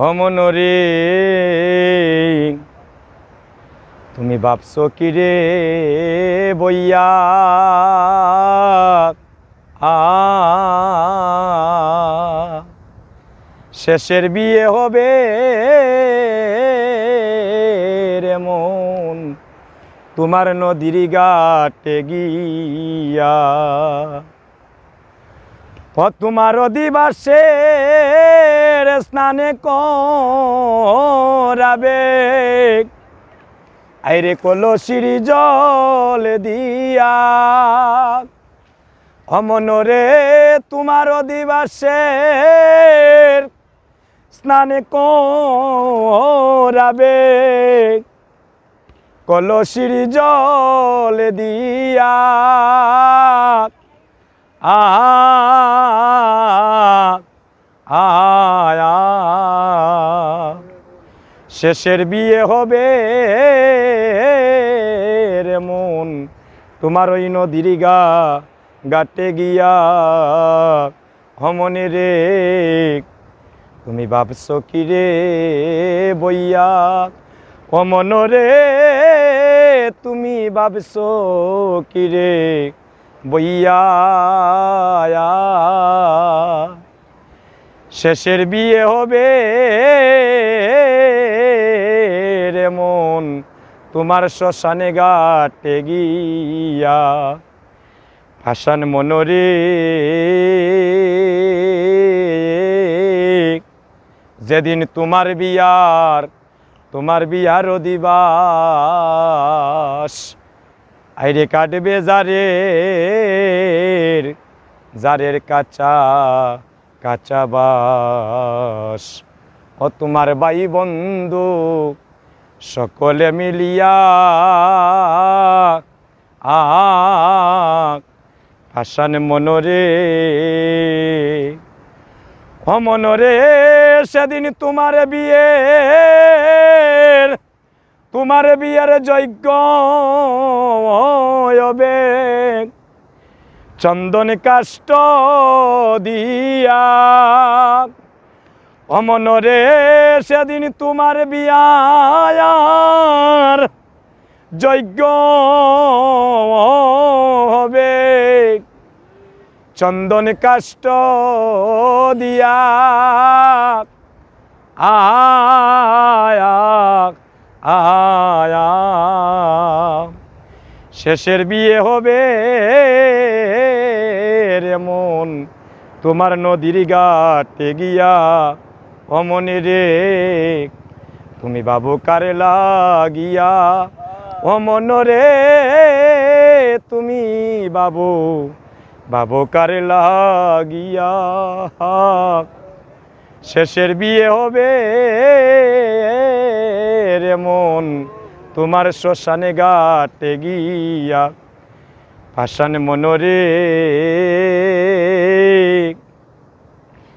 অমনরে তুমি ভাবছো কি রে বইয়া শেষের বিয়ে হবে রে মন তোমার নদীর ঘাটে গিয়া ও তোমার দিবাসের স্নানে করাবে আইরে কলসির জল দিয়া অমনরে তোমার দিবাসের স্নানে করাবে কলসির জল দিয়া শেষের বিয়ে হবে রে মন তোমার ওই নদীর ঘাটে গিয়া হমনে রে তুমি ভাবছো কি রে বইয়া অমন রে তুমি ভাবছো কি রে বইয়া শেষের বিয়ে হবে রে মন তোমার শ্মশানে ঘাটে গিয়া ভাসান মনরে যেদিন তোমার বিয়ার দিবাস আইরে কাটবে জারের কাঁচা কাঁচা বাস ও তোমার ভাই বন্ধু সকলে মিলিয়া ভাসান মনরে ও মনরে সেদিন তোমার বিয়ের যজ্ঞ হবে চন্দন কাষ্ঠ দিয়া অমনরে সেদিন তোমার বিয়ার যজ্ঞ হবে চন্দন কাষ্ঠ দিয়া শেষের বিয়ে হবে রে মন তোমার নদীর ঘাটে গিয়া অমনে রে তুমি বাবু কারে লাগিয়া অমন রে তুমি বাবু কারে লাগিয়া শেষের বিয়ে হবে রে মন তোমার শ্মশানে ঘাটে গিয়া ভাসান মনরে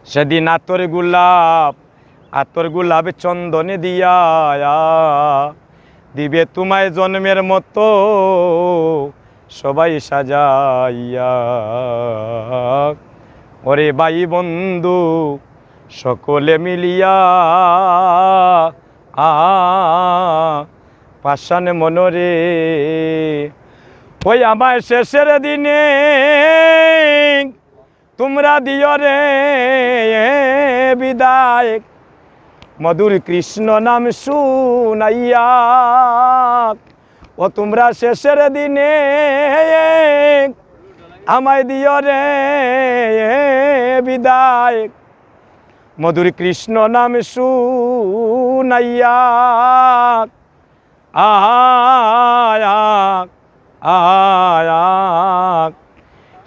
সেদিন আতর গোলাপ চন্দনে দিয়া দিবে তোমায় জন্মের মতো সবাই সাজাইয়া ওরে ভাই বন্ধু সকলে মিলিয়া ভাসান মনরে ওই আমার শেষের দিনে তোমরা দিও রে বিদায় মধুর কৃষ্ণ নাম শুনাইয়া ও তোমরা শেষের দিনে আমায় দিও রে বিদায় মধুর কৃষ্ণ নাম শুনাইয়া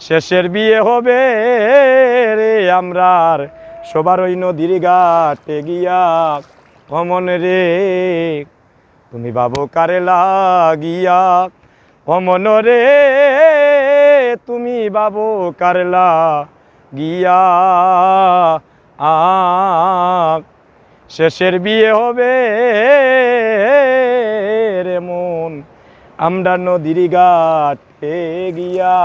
শেষের বিয়ে হবে রে আমরার সবার ওই নদীর ঘাটে গিয়া অমন রে তুমি বাবু কারে লাগিয়া অমন রে তুমি বাবু কারে লাগিয়া শেষের বিয়ে হবে রে মন আমরা নদীর ঘাটে গিয়া।